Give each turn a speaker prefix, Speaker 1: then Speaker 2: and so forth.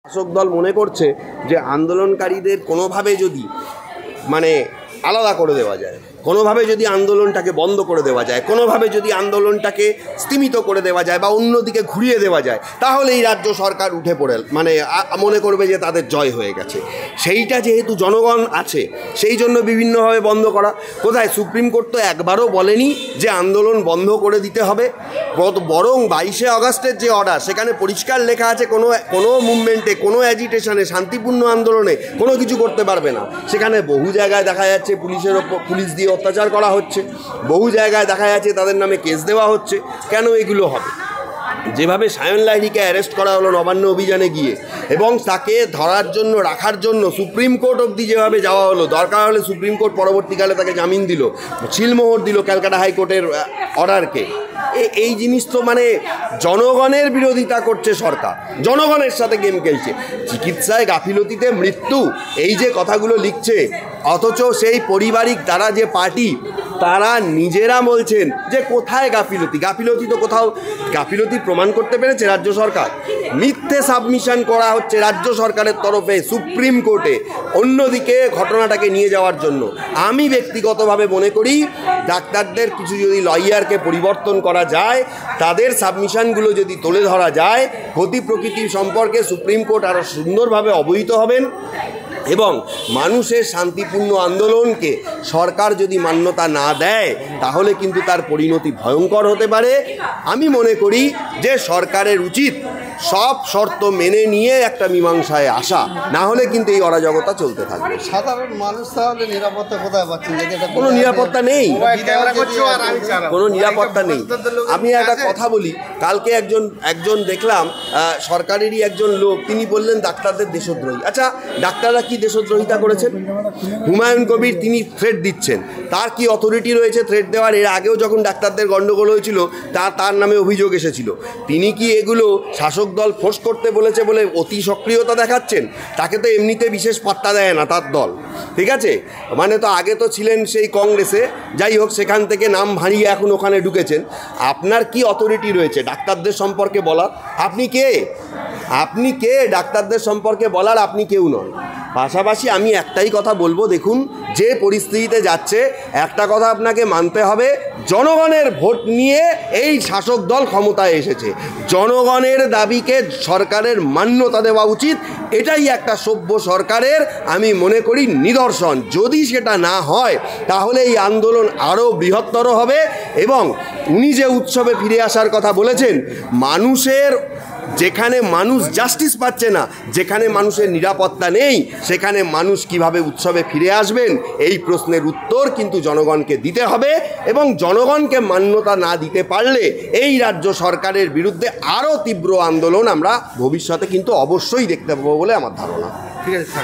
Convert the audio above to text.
Speaker 1: শাসক দল মনে করছে যে আন্দোলনকারীদের কোনোভাবে যদি আলাদা করে দেওয়া যায়, কোনোভাবে যদি আন্দোলনটাকে বন্ধ করে দেওয়া যায়, কোনোভাবে যদি আন্দোলনটাকে স্তিমিত করে দেওয়া যায় বা অন্যদিকে ঘুরিয়ে দেওয়া যায়, তাহলে এই রাজ্য সরকার উঠে পড়ে মনে করবে যে তাদের জয় হয়ে গেছে। সেইটা যেহেতু জনগণ আছে সেই জন্য বিভিন্নভাবে বন্ধ করা। কোথায় সুপ্রিম কোর্ট তো একবারও বলেনি যে আন্দোলন বন্ধ করে দিতে হবে, বরং 22শে আগস্টের যে অর্ডার সেখানে পরিষ্কার লেখা আছে কোনো মুভমেন্টে, কোনো অ্যাজিটেশনে, শান্তিপূর্ণ আন্দোলনে কোনো কিছু করতে পারবে না। সেখানে বহু জায়গায় দেখা যাচ্ছে পুলিশ দিয়ে অত্যাচার করা হচ্ছে, বহু জায়গায় দেখা যাচ্ছে তাদের নামে কেস দেওয়া হচ্ছে। কেন এগুলো হবে? যেভাবে সায়ন লাহিড়ীকে অ্যারেস্ট করা হলো নবান্ন অভিযানে গিয়ে এবং তাকে ধরার জন্য রাখার জন্য সুপ্রিম কোর্ট অবধি যেভাবে যাওয়া হলো, দরকার হলে সুপ্রিম কোর্ট পরবর্তীকালে তাকে জামিন দিল, সিলমোহর দিল ক্যালকাটা হাইকোর্টের অর্ডারকে। এই জিনিস তো জনগণের বিরোধিতা করছে সরকার, জনগণের সাথে গেম খেলছে। চিকিৎসায় গাফিলতিতে মৃত্যু, এই যে কথাগুলো লিখছে, অথচ সেই পারিবারিক তারা যে পার্টি তারা নিজেরা বলছেন যে কোথায় গাফিলতি তো কোথাও গাফিলতি প্রমাণ করতে পেরেছে রাজ্য সরকার। মিথ্যে সাবমিশন করা হচ্ছে রাজ্য সরকারের তরফে সুপ্রিম কোর্টে অন্যদিকে ঘটনাটাকে নিয়ে যাওয়ার জন্য। আমি ব্যক্তিগতভাবে মনে করি ডাক্তারদের কিছু যদি লয়ারকে পরিবর্তন করা যায়, তাদের সাবমিশনগুলো যদি তুলে ধরা যায়, গতি প্রকৃতি সম্পর্কে সুপ্রিম কোর্ট আরও সুন্দরভাবে অবহিত হবেন এবং মানুষের শান্তিপূর্ণ আন্দোলনকে সরকার যদি মান্যতা না দেয় তাহলে কিন্তু তার পরিণতি ভয়ঙ্কর হতে পারে। আমি মনে করি যে সরকারের উচিত সব শর্ত মেনে নিয়ে একটা মীমাংসায় আসা, না হলে কিন্তু এই অরাজকতা চলতে থাকবে।
Speaker 2: সাধারণ মানুষ তাহলে নিরাপত্তা কোথায় পাচ্ছেন?
Speaker 1: কোনো নিরাপত্তা নেই, কোনো নিরাপত্তা নেই। আমি একটা কথা বলি, কালকে একজন দেখলাম সরকারেরই একজন লোক, তিনি বললেন ডাক্তারদের দেশদ্রোহী। আচ্ছা, ডাক্তাররা কি দেশদ্রোহিতা করেছেন? হুমায়ুন কবির তিনি থ্রেট দিচ্ছেন, তার কি অথরিটি রয়েছে থ্রেট দেওয়ার? এর আগেও যখন ডাক্তারদের গণ্ডগোল হয়েছিল তার নামে অভিযোগ এসেছিল। তিনি কি এগুলো শাসক দল ফোর্স করতে বলেছে বলে অতি সক্রিয়তা দেখাচ্ছেন? তাকে তো এমনিতে বিশেষ পাত্তা দেয় না তার দল, ঠিক আছে? তো আগে তো ছিলেন সেই কংগ্রেসে, যাই হোক সেখান থেকে নাম ভাঙিয়ে এখন ওখানে ঢুকেছেন। আপনার কি অথরিটি রয়েছে ডাক্তারদের সম্পর্কে বলার? আপনি কে ডাক্তারদের সম্পর্কে বলার? আপনি কেউ নন। পাশাপাশি আমি একটাই কথা বলবো, দেখুন যে পরিস্থিতিতে যাচ্ছে, একটা কথা আপনাকে মানতে হবে, জনগণের ভোট নিয়ে এই শাসক দল ক্ষমতায় এসেছে। জনগণের দাবিকে সরকারের মান্যতা দেওয়া উচিত, এটাই একটা সভ্য সরকারের আমি মনে করি নিদর্শন। যদি সেটা না হয় তাহলে এই আন্দোলন আরও বৃহত্তর হবে এবং উনি যে উৎসবে ফিরে আসার কথা বলেছেন, যেখানে মানুষ জাস্টিস পাচ্ছে না, যেখানে মানুষের নিরাপত্তা নেই, সেখানে মানুষ কিভাবে উৎসবে ফিরে আসবেন? এই প্রশ্নের উত্তর কিন্তু জনগণকে দিতে হবে এবং জনগণকে মান্যতা না দিতে পারলে এই রাজ্য সরকারের বিরুদ্ধে আরও তীব্র আন্দোলন আমরা ভবিষ্যতে কিন্তু অবশ্যই দেখতে পাবো বলে আমার ধারণা।
Speaker 2: ঠিক আছে,